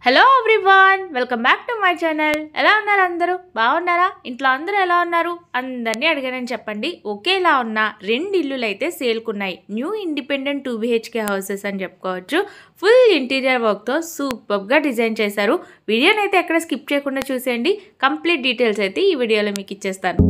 Hello everyone, welcome back to my channel. ఎలా ఉన్నారు అందరూ? బాగున్నారా? ఇంట్లో అందరూ ఎలా ఉన్నారు? అందరినీ అడిగానని చెప్పండి. ఒకేలా ఉన్న రెండు ఇల్లులు అయితే సేల్కున్నాయి. న్యూ ఇండిపెండెంట్ 2 BHK హౌసెస్ అని చెప్పుకోవచ్చు. ఫుల్ ఇంటీరియర్ వర్క్తో సూపర్గా డిజైన్ చేశారు. వీడియోని అయితే ఎక్కడ స్కిప్ చేయకుండా చూసేయండి. కంప్లీట్ డీటెయిల్స్ అయితే ఈ వీడియోలో మీకు ఇచ్చేస్తాను.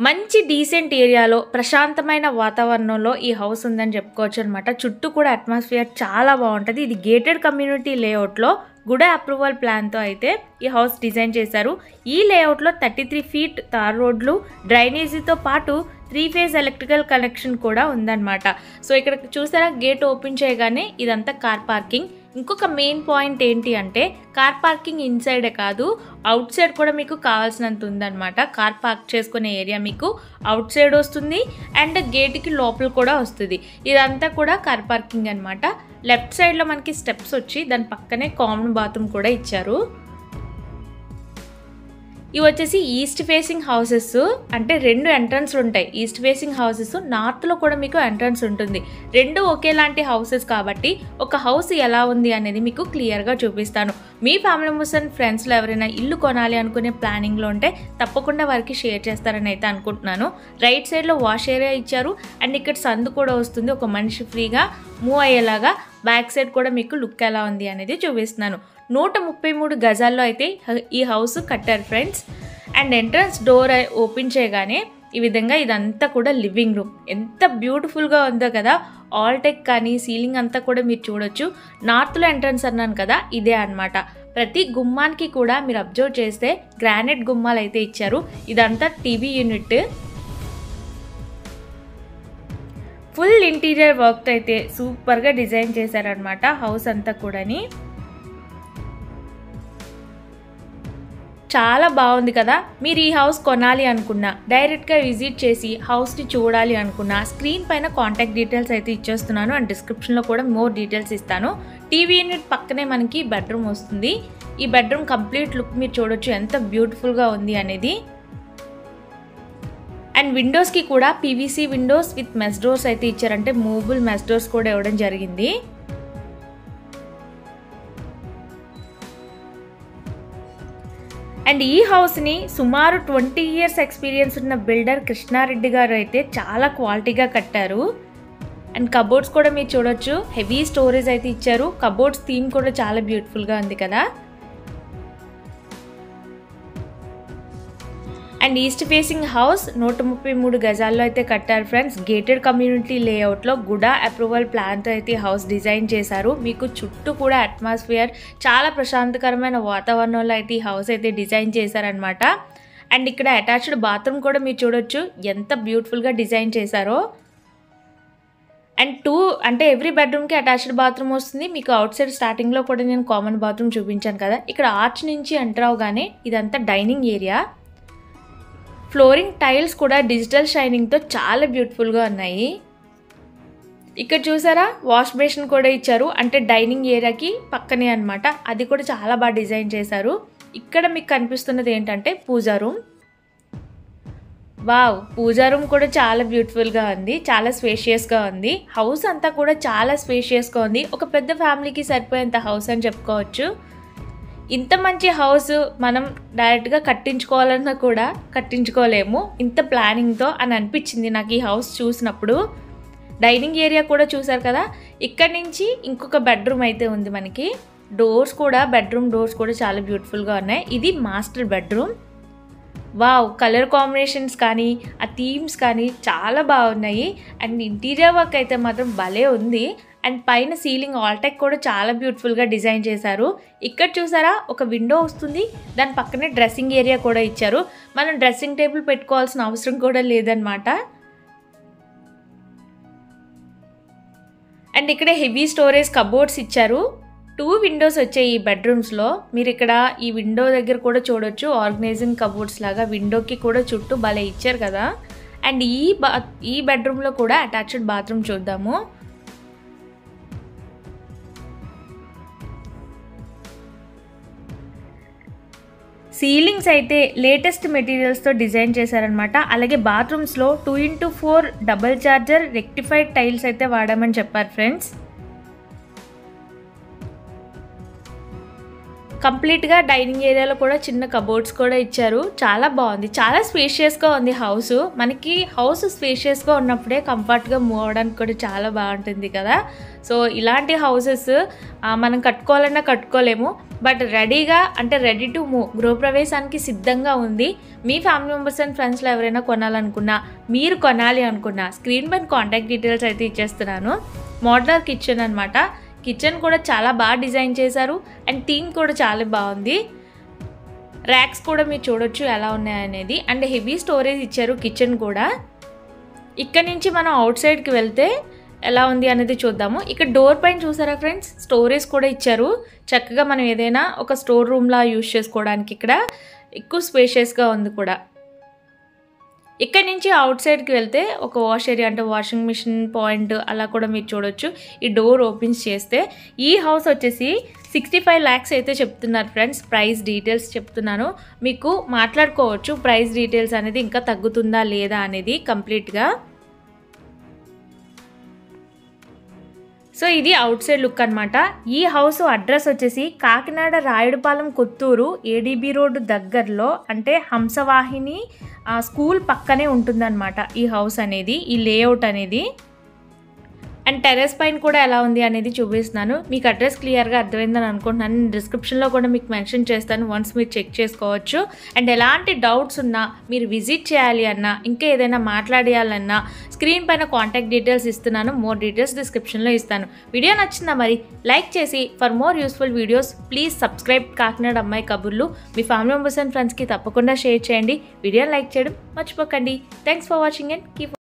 మంచి డీసెంట్ ఏరియాలో ప్రశాంతమైన వాతావరణంలో ఈ హౌస్ ఉందని చెప్పుకోవచ్చు అనమాట. చుట్టూ కూడా అట్మాస్ఫియర్ చాలా బాగుంటుంది. ఇది గేటెడ్ కమ్యూనిటీ లేఅవుట్లో గుడ్ అప్రూవల్ ప్లాన్తో అయితే ఈ హౌస్ డిజైన్ చేశారు. ఈ లేఅవుట్లో 33 ఫీట్ తార్ రోడ్లు, డ్రైనేజీతో పాటు 3 ఫేజ్ ఎలక్ట్రికల్ కనెక్షన్ కూడా ఉందన్నమాట. సో ఇక్కడ చూసారా, గేట్ ఓపెన్ చేయగానే ఇదంతా కార్ పార్కింగ్. ఇంకొక మెయిన్ పాయింట్ ఏంటి అంటే, కార్ పార్కింగ్ ఇన్సైడే కాదు, అవుట్ సైడ్ కూడా మీకు కావాల్సినంత ఉందన్నమాట. కార్ పార్క్ చేసుకునే ఏరియా మీకు అవుట్ సైడ్ వస్తుంది అండ్ గేట్కి లోపల కూడా వస్తుంది. ఇదంతా కూడా కార్ పార్కింగ్ అనమాట. లెఫ్ట్ సైడ్లో మనకి స్టెప్స్ వచ్చి దాని పక్కనే కామన్ బాత్రూమ్ కూడా ఇచ్చారు. ఇవి వచ్చేసి ఈస్ట్ ఫేసింగ్ హౌసెస్, అంటే 2 ఎంట్రన్స్ ఉంటాయి. ఈస్ట్ ఫేసింగ్ హౌసెస్, నార్త్లో కూడా మీకు ఎంట్రన్స్ ఉంటుంది. రెండు ఒకేలాంటి హౌసెస్ కాబట్టి ఒక హౌస్ ఎలా ఉంది అనేది మీకు క్లియర్గా చూపిస్తాను. మీ ఫ్యామిలీ మెంబర్స్ అండ్ ఫ్రెండ్స్లో ఎవరైనా ఇల్లు కొనాలి అనుకునే ప్లానింగ్లో ఉంటే తప్పకుండా వారికి షేర్ చేస్తారని అయితే అనుకుంటున్నాను. రైట్ సైడ్లో వాష్ ఏరియా ఇచ్చారు అండ్ ఇక్కడ సందు కూడా వస్తుంది. ఒక మనిషి ఫ్రీగా మూవ్ అయ్యేలాగా బ్యాక్ సైడ్ కూడా మీకు లుక్ ఎలా ఉంది అనేది చూపిస్తున్నాను. 133 గజాల్లో అయితే ఈ హౌస్ కట్టారు friends. And entrance door open చేయగానే ఈ విధంగా ఇదంతా కూడా లివింగ్ రూమ్. ఎంత బ్యూటిఫుల్గా ఉందో కదా. ఆల్ టెక్ కానీ సీలింగ్ అంతా కూడా మీరు చూడొచ్చు. నార్త్లో ఎంట్రన్స్ అన్నాను కదా, ఇదే అనమాట. ప్రతి గుమ్మానికి కూడా మీరు అబ్జర్వ్ చేస్తే గ్రానైట్ గుమ్మాలు అయితే ఇచ్చారు. ఇదంతా TV unit. Full interior work అయితే సూపర్గా డిజైన్ చేశారనమాట హౌస్ అంతా కూడాని. చాలా బాగుంది కదా. మీరు ఈ హౌస్ కొనాలి అనుకున్నా, డైరెక్ట్గా విజిట్ చేసి హౌస్ని చూడాలి అనుకున్నా, స్క్రీన్ పైన కాంటాక్ట్ డీటెయిల్స్ అయితే ఇచ్చేస్తున్నాను అండ్ డిస్క్రిప్షన్లో కూడా మోర్ డీటెయిల్స్ ఇస్తాను. టీవీ యూనిట్ పక్కనే మనకి బెడ్రూమ్ వస్తుంది. ఈ బెడ్రూమ్ కంప్లీట్ లుక్ మీరు చూడొచ్చు ఎంత బ్యూటిఫుల్గా ఉంది అనేది. అండ్ విండోస్కి కూడా PVC Windows with mesh doors అయితే ఇచ్చారంటే మూవబుల్ మెస్ డోర్స్ కూడా ఇవ్వడం జరిగింది. అండ్ ఈ హౌస్ని సుమారు 20 ఇయర్స్ ఎక్స్పీరియన్స్ ఉన్న బిల్డర్ కృష్ణారెడ్డి గారు అయితే చాలా క్వాలిటీగా కట్టారు. అండ్ కబోర్డ్స్ కూడా మీరు చూడొచ్చు, హెవీ స్టోరేజ్ అయితే ఇచ్చారు. కబోర్డ్స్ థీమ్ కూడా చాలా బ్యూటిఫుల్గా ఉంది కదా. అండ్ ఈస్ట్ ఫేసింగ్ హౌస్ 133 గజాల్లో అయితే కట్టారు ఫ్రెండ్స్. గేటెడ్ కమ్యూనిటీ లేఅవుట్లో గుడ్ అప్రూవల్ ప్లాన్తో అయితే హౌస్ డిజైన్ చేశారు. మీకు చుట్టూ కూడా అట్మాస్ఫియర్ చాలా ప్రశాంతకరమైన వాతావరణంలో అయితే ఈ హౌస్ అయితే డిజైన్ చేశారనమాట. అండ్ ఇక్కడ అటాచ్డ్ బాత్రూమ్ కూడా మీరు చూడొచ్చు ఎంత బ్యూటిఫుల్గా డిజైన్ చేశారో. అండ్ 2 అంటే ఎవ్రీ బెడ్రూమ్కి అటాచ్డ్ బాత్రూమ్ వస్తుంది. మీకు అవుట్ సైడ్ స్టార్టింగ్లో కూడా నేను కామన్ బాత్రూమ్ చూపించాను కదా. ఇక్కడ ఆర్చ్ నుంచి ఎంటర్ అవగానే ఇదంతా డైనింగ్ ఏరియా. ఫ్లోరింగ్ టైల్స్ కూడా డిజిటల్ షైనింగ్తో చాలా బ్యూటిఫుల్గా ఉన్నాయి. ఇక్కడ చూసారా, వాష్ బేసిన్ కూడా ఇచ్చారు, అంటే డైనింగ్ ఏరియాకి పక్కనే అనమాట. అది కూడా చాలా బాగా డిజైన్ చేశారు. ఇక్కడ మీకు కనిపిస్తున్నది ఏంటంటే పూజా రూమ్. వావ్, పూజా రూమ్ కూడా చాలా బ్యూటిఫుల్గా ఉంది, చాలా స్పేషియస్గా ఉంది. హౌస్ అంతా కూడా చాలా స్పేషియస్గా ఉంది. ఒక పెద్ద ఫ్యామిలీకి సరిపోయేంత హౌస్ అని చెప్పుకోవచ్చు. ఇంత మంచి హౌస్ మనం డైరెక్ట్గా కట్టించుకోవాలన్నా కూడా కట్టించుకోలేము ఇంత ప్లానింగ్తో అని అనిపించింది నాకు ఈ హౌస్ చూసినప్పుడు. డైనింగ్ ఏరియా కూడా చూసారు కదా. ఇక్కడ నుంచి ఇంకొక బెడ్రూమ్ అయితే ఉంది మనకి. డోర్స్ కూడా, బెడ్రూమ్ డోర్స్ కూడా చాలా బ్యూటిఫుల్గా ఉన్నాయి. ఇది master bedroom. Wow, colour combinations కానీ ఆ థీమ్స్ కానీ చాలా బాగున్నాయి. అండ్ ఇంటీరియర్ వర్క్ అయితే మాత్రం భలే ఉంది. అండ్ పైన సీలింగ్ ఆల్టెక్ కూడా చాలా బ్యూటిఫుల్గా డిజైన్ చేశారు. ఇక్కడ చూసారా, ఒక విండో వస్తుంది, దాని పక్కనే డ్రెస్సింగ్ ఏరియా కూడా ఇచ్చారు. మనం డ్రెస్సింగ్ టేబుల్ పెట్టుకోవాల్సిన అవసరం కూడా లేదనమాట. అండ్ ఇక్కడ హెవీ స్టోరేజ్ కబోర్డ్స్ ఇచ్చారు. 2 విండోస్ వచ్చాయి ఈ బెడ్రూమ్స్లో. మీరు ఇక్కడ ఈ విండో దగ్గర కూడా చూడొచ్చు, ఆర్గనైజింగ్ కబోర్డ్స్ లాగా విండోకి కూడా చుట్టూ భలే ఇచ్చారు కదా. అండ్ ఈ బెడ్రూమ్లో కూడా అటాచ్డ్ బాత్రూమ్ చూద్దాము. సీలింగ్స్ అయితే లేటెస్ట్ మెటీరియల్స్తో డిజైన్ చేశారనమాట. అలాగే బాత్రూమ్స్లో 2x4 double charger rectified tiles అయితే వాడామని చెప్పారు ఫ్రెండ్స్. కంప్లీట్గా డైనింగ్ ఏరియాలో కూడా చిన్న కబోర్డ్స్ కూడా ఇచ్చారు. చాలా బాగుంది, చాలా స్పేషియస్గా ఉంది హౌస్. మనకి హౌస్ స్పేషియస్గా ఉన్నప్పుడే కంఫర్ట్గా మూవ్ అవ్వడానికి కూడా చాలా బాగుంటుంది కదా. సో ఇలాంటి హౌసెస్ మనం కట్టుకోవాలన్నా కట్టుకోలేము, బట్ రెడీగా అంటే రెడీ టు మూవ్, గృహప్రవేశానికి సిద్ధంగా ఉంది. మీ ఫ్యామిలీ మెంబర్స్ అండ్ ఫ్రెండ్స్లో ఎవరైనా కొనాలనుకున్నా, మీరు కొనాలి అనుకున్నా స్క్రీన్ పైన కాంటాక్ట్ డీటెయిల్స్ అయితే ఇచ్చేస్తున్నాను. మోడ్యులర్ కిచెన్ అనమాట. కిచెన్ కూడా చాలా బాగా డిజైన్ చేశారు అండ్ థీమ్ కూడా చాలా బాగుంది. ర్యాక్స్ కూడా మీరు చూడొచ్చు ఎలా ఉన్నాయనేది. అండ్ హెవీ స్టోరేజ్ ఇచ్చారు కిచెన్ కూడా. ఇక్కడ నుంచి మనం అవుట్ సైడ్కి వెళ్తే ఎలా ఉంది అనేది చూద్దాము. ఇక్కడ డోర్ పైన చూసారా ఫ్రెండ్స్, స్టోరేజ్ కూడా ఇచ్చారు. చక్కగా మనం ఏదైనా ఒక స్టోర్ రూమ్లా యూజ్ చేసుకోవడానికి ఇక్కడ ఎక్కువ స్పేషియస్గా ఉంది కూడా. ఇక్కడ నుంచి అవుట్ సైడ్కి వెళ్తే ఒక వాష్ ఏరియా అంటే వాషింగ్ మిషన్ పాయింట్ అలా కూడా మీరు చూడొచ్చు. ఈ డోర్ ఓపెన్స్ చేస్తే ఈ హౌస్ వచ్చేసి 65 lakhs అయితే చెప్తున్నారు ఫ్రెండ్స్. ప్రైస్ డీటెయిల్స్ చెప్తున్నాను, మీకు మాట్లాడుకోవచ్చు ప్రైస్ డీటెయిల్స్ అనేది ఇంకా తగ్గుతుందా లేదా అనేది కంప్లీట్గా. సో ఇది అవుట్ సైడ్ లుక్ అనమాట. ఈ హౌస్ అడ్రస్ వచ్చేసి కాకినాడ రాయుడుపాలెం కొత్తూరు ఏడీబీ రోడ్డు దగ్గరలో, అంటే హంసవాహిని స్కూల్ పక్కనే ఉంటుందన్నమాట ఈ హౌస్ అనేది, ఈ లేఅవుట్ అనేది. అండ్ టెర్రస్ పైన కూడా ఎలా ఉంది అనేది చూపిస్తున్నాను. మీకు అడ్రస్ క్లియర్గా అర్థమైందని అనుకుంటున్నాను. నేను డిస్క్రిప్షన్లో కూడా మీకు మెన్షన్ చేస్తాను, వన్స్ మీరు చెక్ చేసుకోవచ్చు. అండ్ ఎలాంటి డౌట్స్ ఉన్నా, మీరు విజిట్ చేయాలి అన్నా, ఇంకా ఏదైనా మాట్లాడేయాలన్నా స్క్రీన్ పైన కాంటాక్ట్ డీటెయిల్స్ ఇస్తున్నాను. మోర్ డీటెయిల్స్ డిస్క్రిప్షన్లో ఇస్తాను. వీడియో నచ్చిందా మరి లైక్ చేసి, for more useful videos please subscribe Kakinada అమ్మాయి కబుర్లు. మీ ఫ్యామిలీ మెంబర్స్ అండ్ ఫ్రెండ్స్కి తప్పకుండా షేర్ చేయండి. వీడియోని లైక్ చేయడం మర్చిపోకండి. Thanks for watching and keep